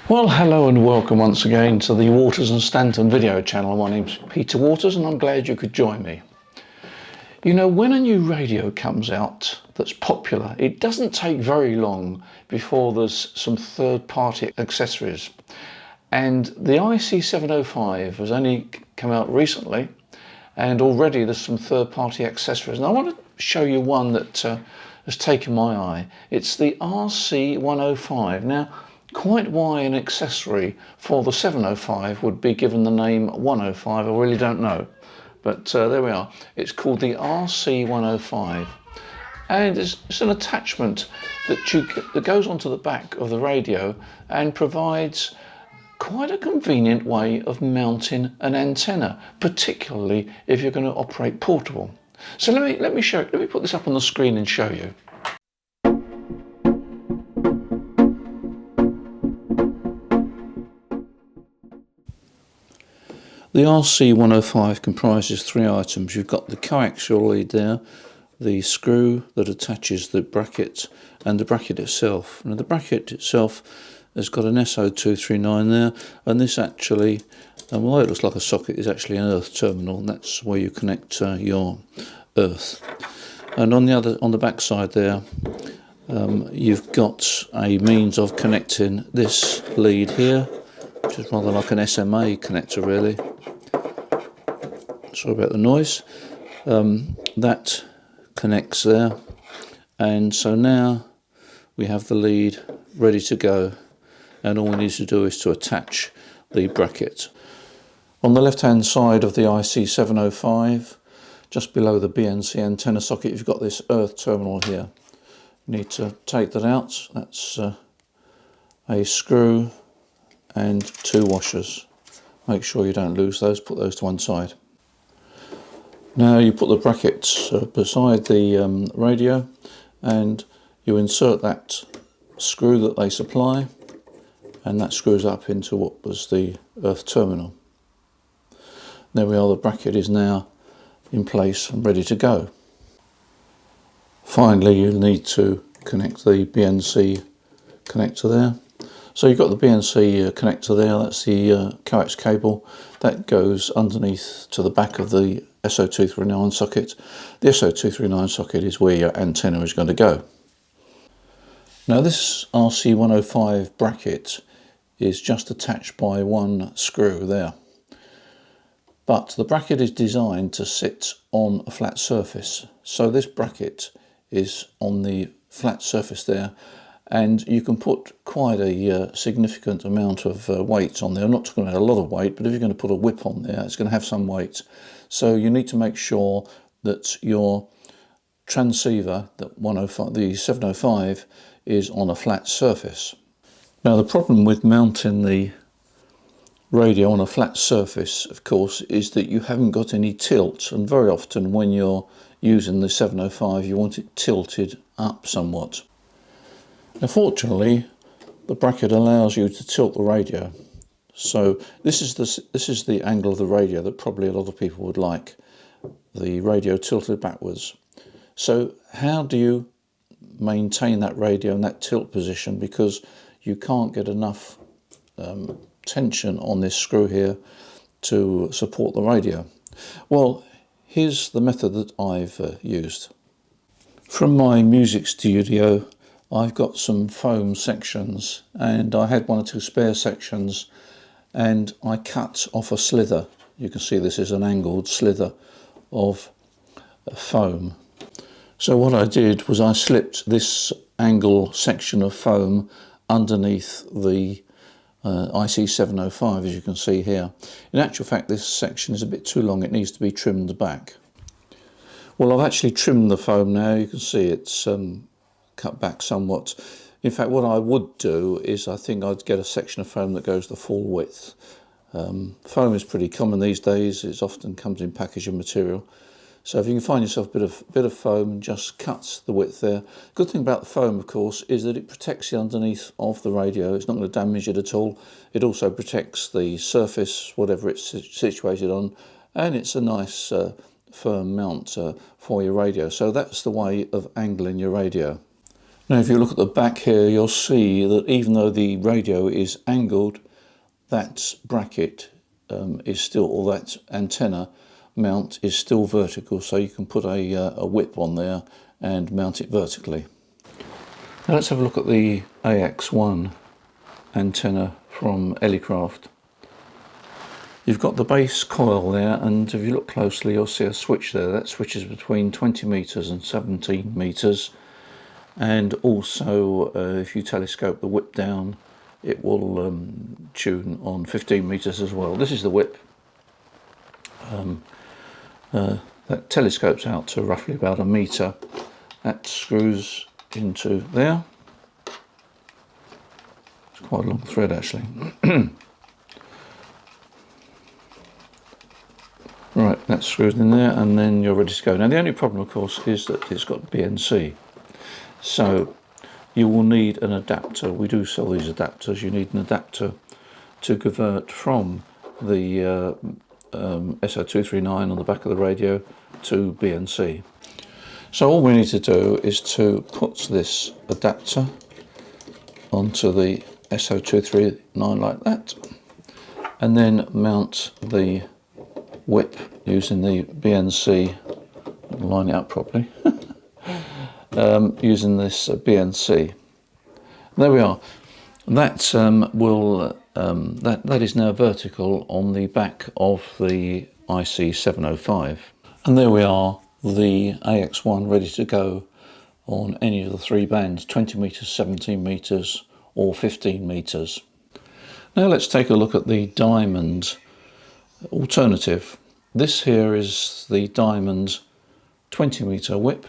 Well, hello and welcome once again to the Waters and Stanton video channel. My name's Peter Waters and I'm glad you could join me. You know, when a new radio comes out that's popular, it doesn't take very long before there's some third-party accessories. And the IC-705 has only come out recently, and already there's some third-party accessories. And I want to show you one that has taken my eye. It's the RC-105. Now, quite why an accessory for the 705 would be given the name 105, I really don't know. But there we are. It's called the RC-105. And it's an attachment that goes onto the back of the radio and provides quite a convenient way of mounting an antenna, particularly if you're going to operate portable. So let me put this up on the screen and show you. The RC-105 comprises three items. You've got the coaxial lead there, the screw that attaches the bracket, and the bracket itself. Now the bracket itself has got an SO239 there, and this actually, although it looks like a socket, is actually an earth terminal, and that's where you connect your earth. And on the back side there, you've got a means of connecting this lead here, which is rather like an SMA connector really. Sorry about the noise. That connects there, and so now we have the lead ready to go, and all we need to do is to attach the bracket. On the left hand side of the IC-705, just below the BNC antenna socket, you've got this earth terminal here. You need to take that out. That's a screw and two washers. Make sure you don't lose those, put those to one side. Now you put the brackets beside the radio, and you insert that screw that they supply, and that screws up into what was the earth terminal. There we are, the bracket is now in place and ready to go. Finally, you need to connect the BNC connector there. So you've got the BNC connector there, that's the coax cable that goes underneath to the back of the SO239 socket. The SO239 socket is where your antenna is going to go. Now this RC-105 bracket is just attached by one screw there. But the bracket is designed to sit on a flat surface. So this bracket is on the flat surface there, and you can put quite a significant amount of weight on there. I'm not talking about a lot of weight, but if you're going to put a whip on there, it's going to have some weight. So you need to make sure that your transceiver, the 705, is on a flat surface. Now the problem with mounting the radio on a flat surface, of course, is that you haven't got any tilt, and very often when you're using the 705 you want it tilted up somewhat. Now fortunately the bracket allows you to tilt the radio, so this is the angle of the radio that probably a lot of people would like, the radio tilted backwards. So how do you maintain that radio in that tilt position, because you can't get enough tension on this screw here to support the radio? Well, here's the method that I've used. From my music studio I've got some foam sections, and I had one or two spare sections, and I cut off a slither. You can see this is an angled slither of foam. So what I did was I slipped this angle section of foam underneath the IC-705, as you can see here. In actual fact, this section is a bit too long, it needs to be trimmed back. Well, I've actually trimmed the foam now, you can see it's cut back somewhat. In fact, what I would do is I think I'd get a section of foam that goes the full width. Foam is pretty common these days, it often comes in packaging material. So if you can find yourself a bit of foam and just cut the width there. Good thing about the foam, of course, is that it protects the underneath of the radio. It's not going to damage it at all. It also protects the surface, whatever it's situated on, and it's a nice firm mount for your radio. So that's the way of angling your radio. Now if you look at the back here, you'll see that even though the radio is angled, that bracket is still, or that antenna mount is still vertical, so you can put a whip on there and mount it vertically. Now let's have a look at the AX1 antenna from Ellicraft. You've got the base coil there, and if you look closely you'll see a switch there. That switches between 20 metres and 17 metres, and also if you telescope the whip down it will tune on 15 metres as well. This is the whip. That telescopes out to roughly about 1 metre. That screws into there. It's quite a long thread actually. Right, that's screwed in there, and then you're ready to go. Now the only problem of course is that it's got BNC, so you will need an adapter. We do sell these adapters. You need an adapter to convert from the SO239 on the back of the radio to BNC. So all we need to do is to put this adapter onto the SO239 like that, and then mount the whip using the BNC, line it up properly, using this BNC. There we are. That that is now vertical on the back of the IC-705, and there we are, the AX1 ready to go on any of the 3 bands, 20 metres, 17 metres or 15 metres. Now let's take a look at the diamond alternative. This here is the diamond 20 metre whip,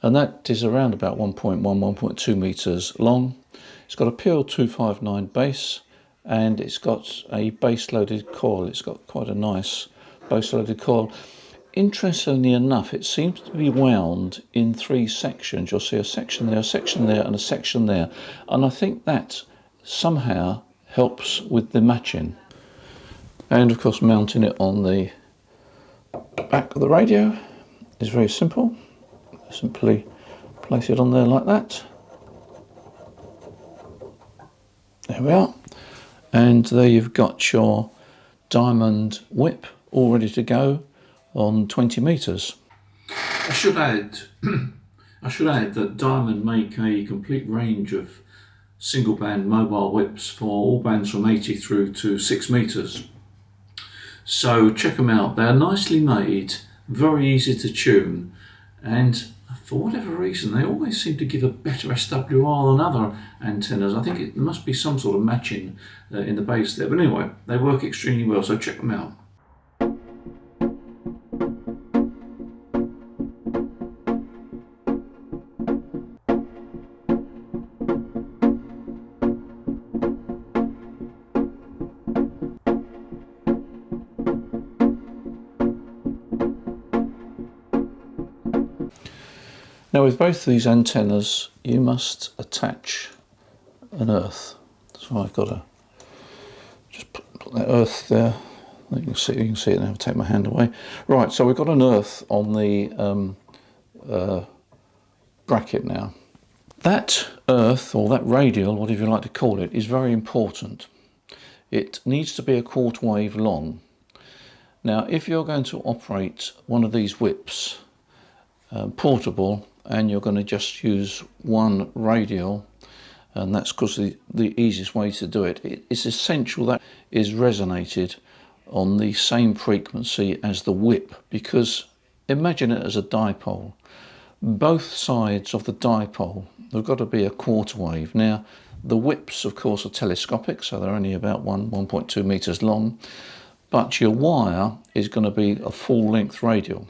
and that is around about 1.1, 1.2 metres long. It's got a PL259 base, and it's got a base loaded coil. It's got quite a nice base loaded coil. Interestingly enough, it seems to be wound in 3 sections. You'll see a section there, a section there, and a section there, and I think that somehow helps with the matching. And of course mounting it on the back of the radio is very simple. Simply place it on there like that. There we are, and there you've got your diamond whip all ready to go on 20 metres. I should add that Diamond make a complete range of single band mobile whips for all bands from 80 through to 6 metres. So check them out. They're nicely made, very easy to tune, and for whatever reason they always seem to give a better SWR than other antennas. I think it must be some sort of matching in the base there, but anyway, they work extremely well, so check them out. Now with both these antennas you must attach an earth. So I've got to just put that earth there. You can see it now. I'll take my hand away. Right, so we've got an earth on the bracket now. That earth, or that radial, whatever you like to call it, is very important. It needs to be a quarter wave long. Now if you're going to operate one of these whips portable, and you're going to just use one radial, and that's because the easiest way to do it, it's essential that is resonated on the same frequency as the whip, because imagine it as a dipole. Both sides of the dipole have got to be a quarter wave. Now the whips of course are telescopic, so they're only about 1.2 metres long, but your wire is going to be a full length radial.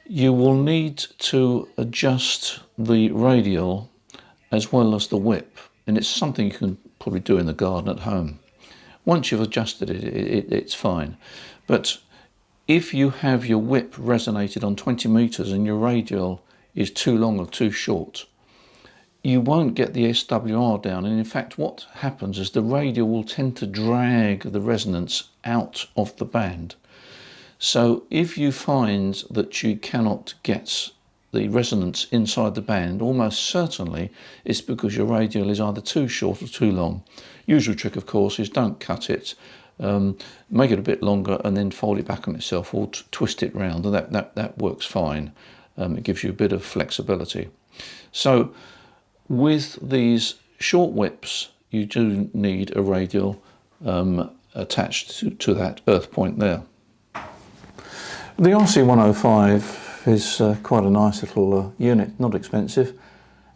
You will need to adjust the radial as well as the whip, and it's something you can probably do in the garden at home. Once you've adjusted it, it's fine. But if you have your whip resonated on 20 metres and your radial is too long or too short, you won't get the SWR down, and in fact what happens is the radial will tend to drag the resonance out of the band. So if you find that you cannot get the resonance inside the band, almost certainly it's because your radial is either too short or too long. Usual trick, of course, is don't cut it. Make it a bit longer and then fold it back on itself, or twist it round, and that works fine. It gives you a bit of flexibility. So with these short whips, you do need a radial attached to that earth point there. The RC-105 is quite a nice little unit, not expensive,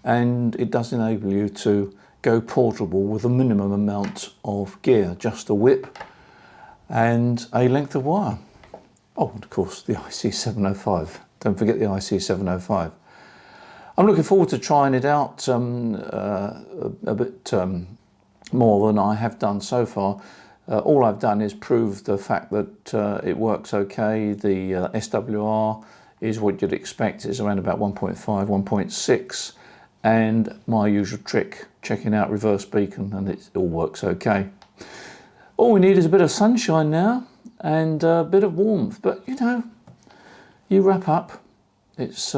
and it does enable you to go portable with a minimum amount of gear, just a whip and a length of wire. Oh, and of course the IC-705, don't forget the IC-705. I'm looking forward to trying it out a bit more than I have done so far. All I've done is prove the fact that it works okay. The SWR is what you'd expect, it's around about 1.5, 1.6, and my usual trick, checking out reverse beacon, and it all works okay. All we need is a bit of sunshine now and a bit of warmth, but you know, you wrap up, it's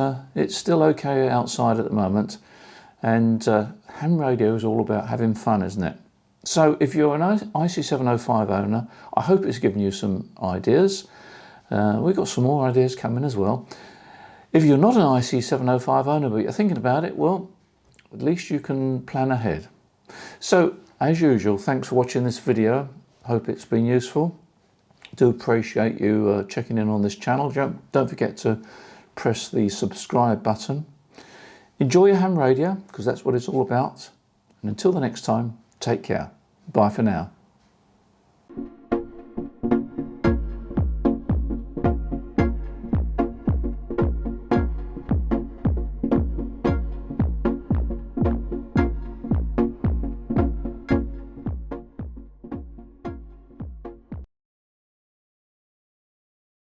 still okay outside at the moment, and ham radio is all about having fun, isn't it? So if you're an IC-705 owner, I hope it's given you some ideas. We've got some more ideas coming as well. If you're not an IC-705 owner but you're thinking about it, well, at least you can plan ahead. So as usual, thanks for watching this video. Hope it's been useful. Do appreciate you checking in on this channel. Don't forget to press the subscribe button. Enjoy your ham radio, because that's what it's all about. And until the next time, take care. Bye for now.